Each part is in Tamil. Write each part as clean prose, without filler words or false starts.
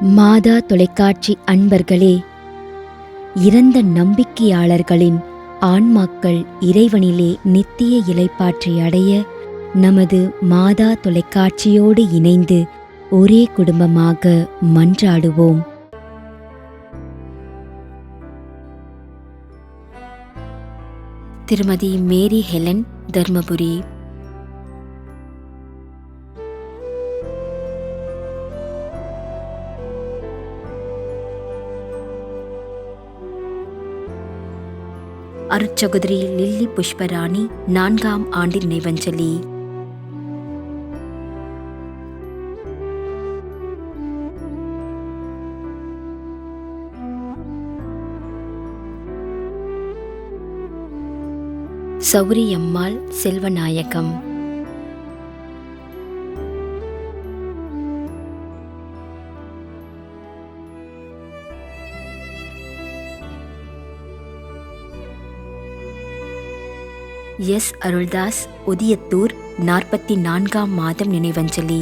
மாதா தொலைக்காட்சி அன்பர்களே, இறந்த நம்பிக்கையாளர்களின் ஆன்மாக்கள் இறைவனிலே நித்திய இளைப்பாற்றி அடைய நமது மாதா தொலைக்காட்சியோடு இணைந்து ஒரே குடும்பமாக மன்றாடுவோம். திருமதி மேரி ஹெலன், தர்மபுரி. அருட்சகோதரி லில்லி புஷ்பராணி, 4ஆம் ஆண்டு நினைவஞ்சலி. சௌரியம்மாள் செல்வநாயகம். எஸ். அருள்தாஸ், உதியத்தூர், 44ஆம் மாதம் நினைவஞ்சலி.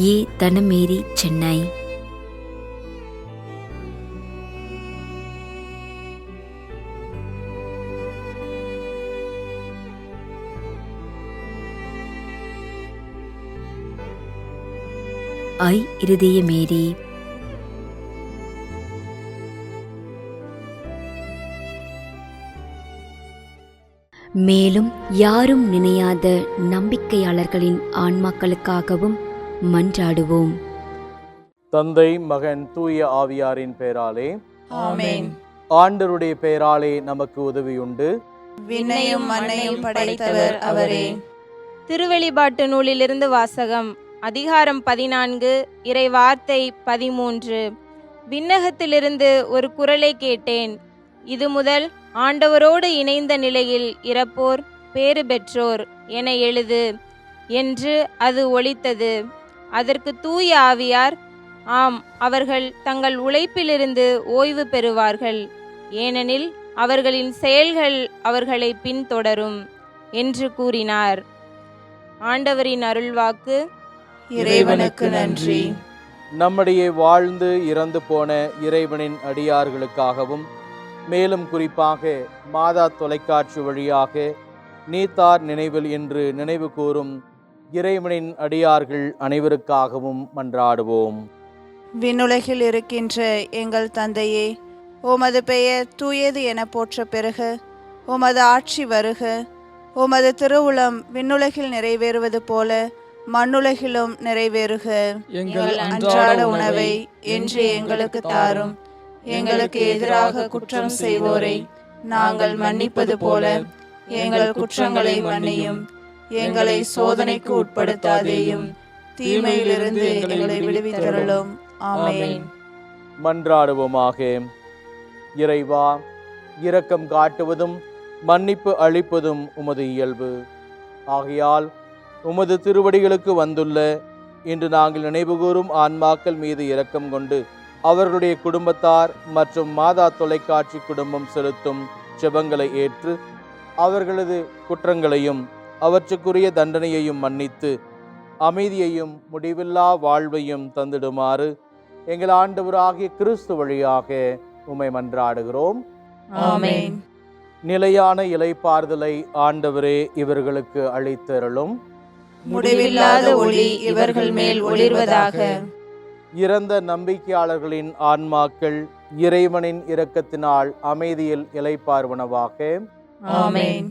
ஏ. தனமேரி, சென்னை. ஐ. இருதயமேரி. மேலும் யாரும் நினையாத நம்பிக்கையாளர்களின் ஆன்மாக்களுக்காகவும் மன்றாடுவோம். தந்தை, மகன், தூய ஆவியாரின் பெயராலே ஆமென். ஆண்டவருடைய பெயராலே நமக்கு உதவியுண்டு. விண்ணையும் மண்ணையும் படைத்தவர் அவரே. திருவெளிப்பாட்டு நூலிலிருந்து வாசகம். அதிகாரம் 14, இறை வார்த்தை 13. விண்ணகத்திலிருந்து ஒரு குரலை கேட்டேன். இது முதல் ஆண்டவரோடு இணைந்த நிலையில் இறப்போர் பேறு பெற்றோர் என எழுது என்று அது ஒலித்தது. அதற்கு தூய ஆவியார், ஆம், அவர்கள் தங்கள் உழைப்பிலிருந்து ஓய்வு பெறுவார்கள், ஏனெனில் அவர்களின் செயல்கள் அவர்களை பின்தொடரும் என்று கூறினார். ஆண்டவரின் அருள்வாக்கு. இறைவனுக்கு நன்றி. நம்முடைய வாழ்ந்து இறந்து போன இறைவனின் அடியார்களுக்காகவும், மேலும் குறிப்பாக மாதா தொலைக்காட்சி வழியாக நீத்தார் நினைவில் என்று நினைவு கூறும் இறைவனின் அடியார்கள் அனைவருக்காகவும் மன்றாடுவோம். விண்ணுலகில் இருக்கின்ற எங்கள் தந்தையே, உமது பெயர் தூயது என போற்ற பெறுக. உமது ஆட்சி வருக. உமது திருவுளம் விண்ணுலகில் நிறைவேறுவது போல மண்ணுலகிலும் நிறைவேறுக. எங்கள் அன்றாட உணவை இன்று எங்களுக்கு தாரும். எங்களுக்கு எதிராக குற்றம் செய்வோரை நாங்கள் மன்னிப்பது போல எங்கள் குற்றங்களை மன்னியும். எங்களை சோதனைக்கு உட்படுத்தாதேயும், தீமையிலிருந்து எங்களை விடுவித்தருளும். ஆமென். மன்றாடுவோமாக. இறைவா, இரக்கம் காட்டுவதும் மன்னிப்பு அளிப்பதும் உமது இயல்பு. ஆகையால் உமது திருவடிகளுக்கு வந்துள்ள இன்று நாங்கள் நினைவுகூரும் ஆன்மாக்கள் மீது இரக்கம் கொண்டு அவர்களுடைய குடும்பத்தார் மற்றும் மாதா தொலைக்காட்சி குடும்பம் செலுத்தும் ஜெபங்களை ஏற்று அவர்களது குற்றங்களையும் அவற்றுக்குரிய தண்டனையையும் மன்னித்து அமைதியையும் முடிவில்லா வாழ்வையும் தந்திடுமாறு எங்கள் ஆண்டவராகிய கிறிஸ்து வழியாக உம்மை மன்றாடுகிறோம். ஆமென். நிலையான இளைப்பாறுதலை ஆண்டவரே இவர்களுக்கு அளித்தருளும். முடிவில்லாத ஒளி இவர்கள் மேல் ஒளிர்வதாக. இறந்த நம்பிக்கையாளர்களின் ஆன்மாக்கள் இறைவனின் இரக்கத்தினால் அமைதியில் இளைப்பாறுவனவாக. ஆமென்.